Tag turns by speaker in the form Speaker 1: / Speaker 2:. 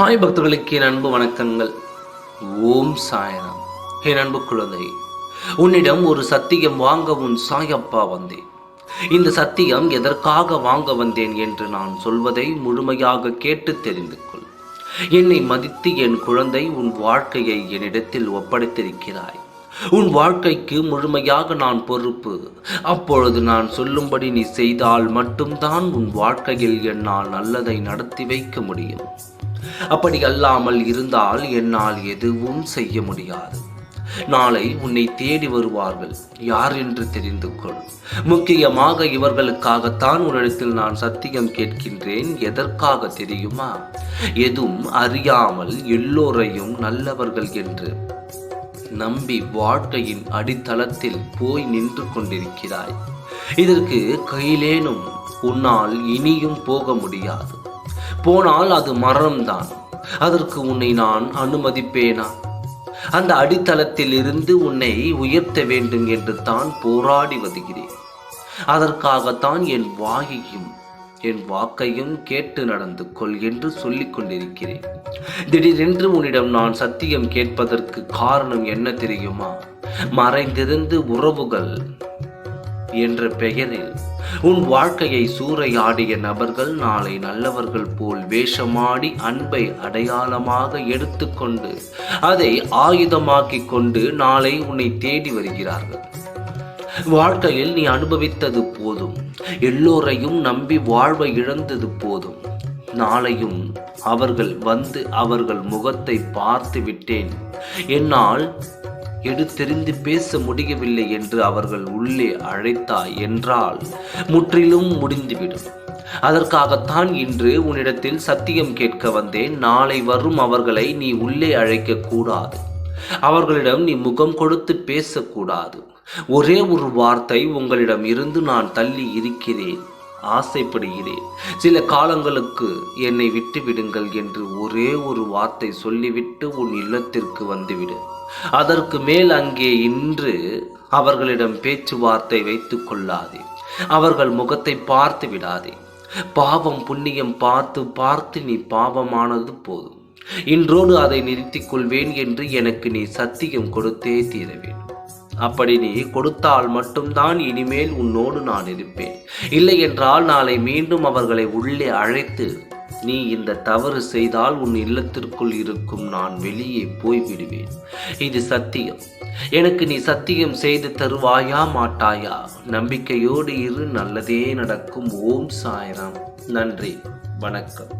Speaker 1: சாய் பக்தர்களுக்கு என் அன்பு வணக்கங்கள். ஓம் சாய்ராம். என் அன்பு குழந்தை, உன்னிடம் ஒரு சத்தியம் வாங்க உன் சாயப்பா வந்தேன். இந்த சத்தியம் எதற்காக வாங்க வந்தேன் என்று நான் சொல்வதை முழுமையாக கேட்டு தெரிந்து கொள். என்னை மதித்து என் குழந்தை உன் வாழ்க்கையை என்னிடத்தில் ஒப்படைத்திருக்கிறாய். உன் வாழ்க்கைக்கு முழுமையாக நான் பொறுப்பு. அப்பொழுது நான் சொல்லும்படி நீ செய்தால் மட்டும்தான் உன் வாழ்க்கையில் என்னால் நல்லதை நடத்தி வைக்க முடியும். அப்படி அல்லாமல் இருந்தால் என்னால் எதுவும் செய்ய முடியாது. நாளை உன்னை தேடி வருவார்கள். யார் என்று தெரிந்து கொள். முக்கியமாக இவர்களுக்காகத்தான் உன்னிடத்தில் நான் சத்தியம் கேட்கின்றேன். எதற்காக தெரியுமா? எதுவும் அறியாமல் எல்லோரையும் நல்லவர்கள் என்று நம்பி வாழ்க்கையின் அடித்தளத்தில் போய் நின்று கொண்டிருக்கிறாய். இதற்கு கையிலேனும் உன்னால் இனியும் போக முடியாது. போனால் அது மரணம்தான். அதற்கு உன்னை நான் அனுமதிப்பேனா? அந்த அடித்தளத்தில் இருந்து உன்னை உயர்த்த வேண்டும் என்று தான் போராடி வருகிறேன். அதற்காகத்தான் என் வாயையும் என் வாக்கையும் கேட்டு நடந்து கொள் என்று சொல்லிக் கொண்டிருக்கிறேன். திடீரென்று உன்னிடம் நான் சத்தியம் கேட்பதற்கு காரணம் என்ன தெரியுமா? மறைந்திருந்து உறவுகள் என்ற பெயரில் உன் வாழ்க்கையை சூறையாடிய நபர்கள் நாளை நல்லவர்கள் போல் வேஷமாடி அன்பை அடையாளமாக எடுத்துக்கொண்டு அதை ஆயுதமாக்கிக் கொண்டு நாளை உன்னை தேடி வருகிறார்கள். வாழ்க்கையில் நீ அனுபவித்தது போதும். எல்லோரையும் நம்பி வாழ்வை இழந்தது போதும். நாளையும் அவர்கள் வந்து அவர்கள் முகத்தை பார்த்து விட்டேன், என்னால் எடுத்தெறிந்து பேச முடியவில்லை என்று அவர்கள் உள்ளே அழைத்தாய் என்றால் முற்றிலும் முடிந்துவிடும். அதற்காகத்தான் இன்று உன்னிடத்தில் சத்தியம் கேட்க வந்தேன். நாளை வரும் அவர்களை நீ உள்ளே அழைக்க கூடாது. அவர்களிடம் நீ முகம் கொடுத்து பேசக்கூடாது. ஒரே ஒரு வார்த்தை உங்களிடம் இருந்து நான் தள்ளி இருக்கிறேன், ஆசைப்படுகிறேன், சில காலங்களுக்கு என்னை விட்டு விடுங்கள் என்று ஒரே ஒரு வார்த்தை சொல்லிவிட்டு உன் இல்லத்திற்கு வந்துவிடு. அதற்கு மேல் அங்கே இன்று அவர்களிடம் பேச்சுவார்த்தை வைத்துக் கொள்ளாதே. அவர்கள் முகத்தை பார்த்து விடாதே. பாவம் புண்ணியம் பார்த்து பார்த்து நீ பாவமானது போதும். இன்றோடு அதை நிறுத்திக் கொள்வேன் என்று எனக்கு நீ சத்தியம் கொடுத்தே தீர வேண்டும். அப்படி நீ கொடுத்தால் மட்டும்தான் இனிமேல் உன்னோடு நான் இருப்பேன். இல்லை என்றால் நாளை மீண்டும் அவர்களை உள்ளே அழைத்து நீ இந்த தவறு செய்தால் உன் இல்லத்திற்குள் இருக்கும் நான் வெளியே போய்விடுவேன். இது சத்தியம். எனக்கு நீ சத்தியம் செய்து தருவாயா மாட்டாயா? நம்பிக்கையோடு இரு, நல்லதே நடக்கும். ஓம் சாய்ராம். நன்றி, வணக்கம்.